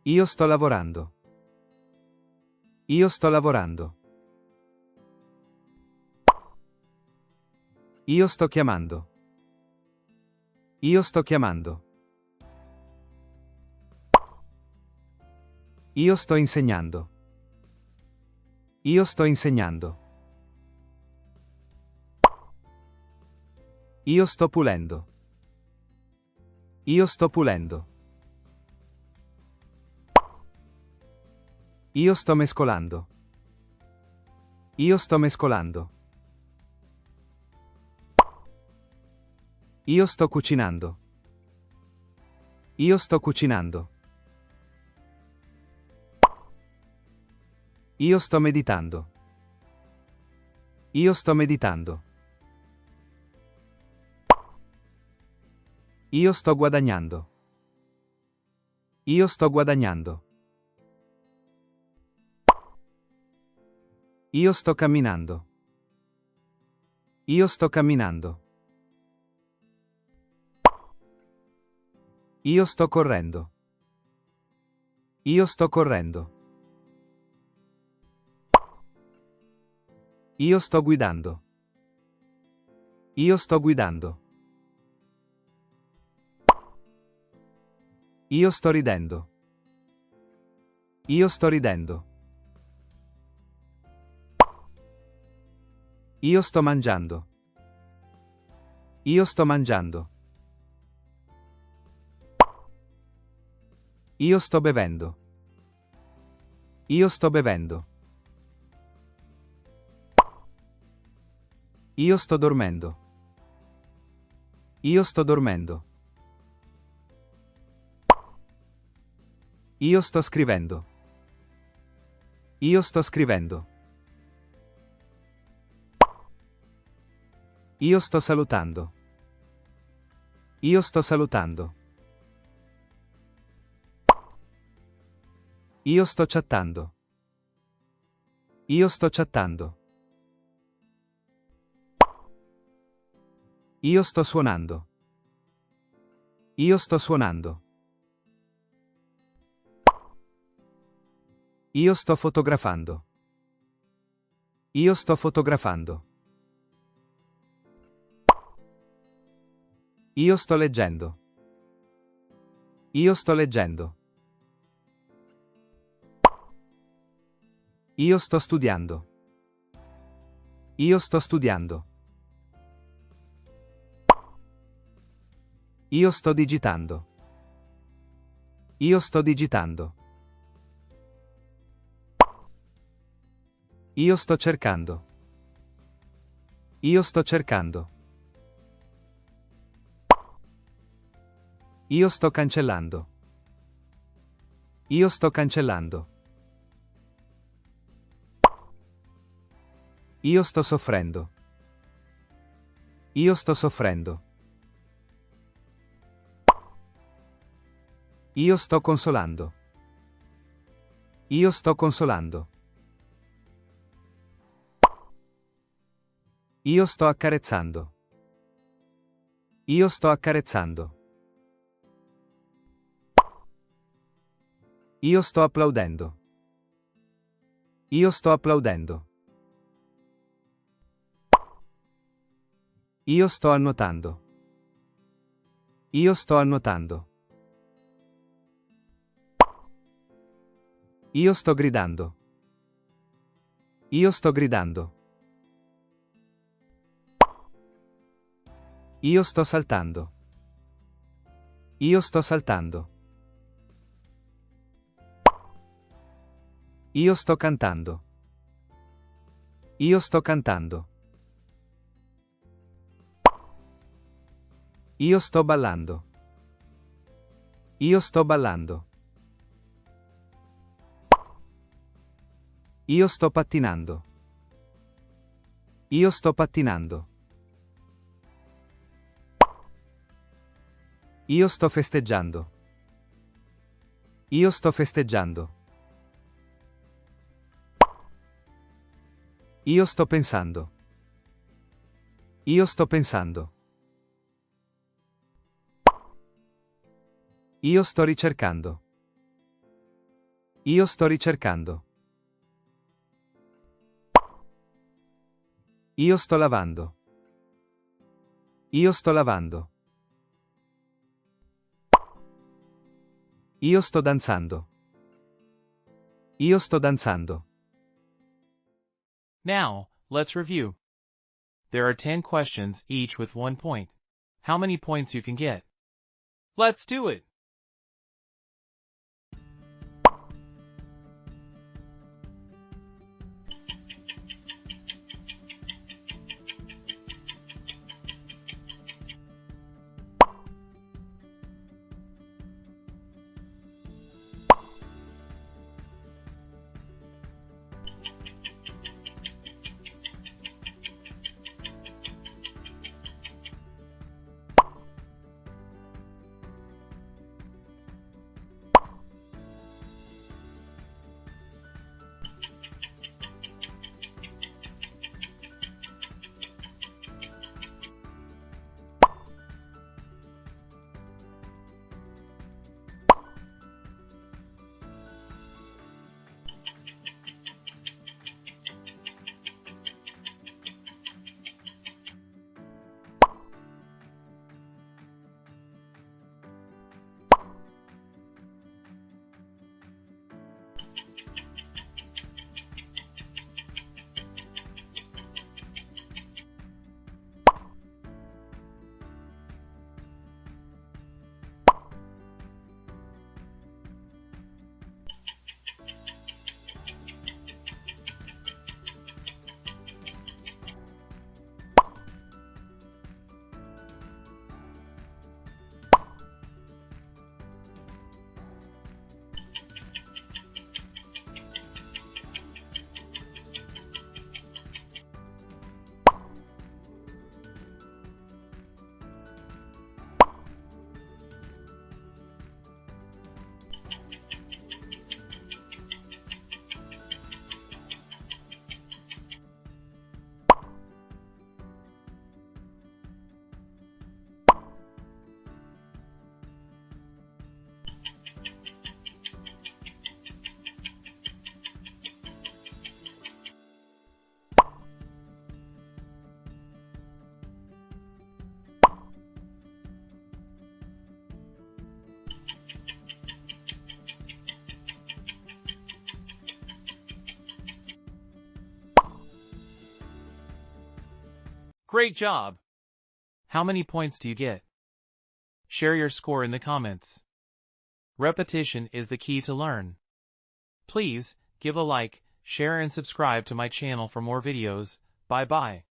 Io sto lavorando. Io sto lavorando. Io sto chiamando. Io sto chiamando. Io sto insegnando. Io sto insegnando. Io sto pulendo. Io sto pulendo. Io sto mescolando. Io sto mescolando. Io sto cucinando. Io sto cucinando. Io sto meditando. Io sto meditando. Io sto guadagnando. Io sto guadagnando. Io sto camminando. Io sto camminando. Io sto correndo. Io sto correndo. Io sto guidando. Io sto guidando. Io sto ridendo. Io sto ridendo. Io sto mangiando. Io sto mangiando. Io sto bevendo. Io sto bevendo. Io sto dormendo. Io sto dormendo. Io sto scrivendo. Io sto scrivendo. Io sto salutando. Io sto salutando. Io sto chattando. Io sto chattando. Io sto suonando. Io sto suonando. Io sto fotografando. Io sto fotografando. Io sto leggendo. Io sto leggendo. Io sto studiando. Io sto studiando. Io sto digitando. Io sto digitando. Io sto cercando. Io sto cercando. Io sto cancellando. Io sto cancellando. Io sto soffrendo. Io sto soffrendo. Io sto consolando. Io sto consolando. Io sto accarezzando. Io sto accarezzando. Io sto applaudendo. Io sto applaudendo. Io sto annotando. Io sto annotando. Io sto gridando. Io sto gridando. Io sto saltando. Io sto saltando. Io sto cantando. Io sto cantando. Io sto ballando. Io sto ballando. Io sto pattinando. Io sto pattinando. Io sto festeggiando. Io sto festeggiando. Io sto pensando. Io sto pensando. Io sto ricercando. Io sto ricercando. Io sto lavando. Io sto lavando. Io sto danzando. Io sto danzando. Now, let's review. There are 10 questions, each with 1 point. How many points you can get? Let's do it! Great job! How many points do you get? Share your score in the comments. Repetition is the key to learn. Please, give a like, share and subscribe to my channel for more videos. Bye bye.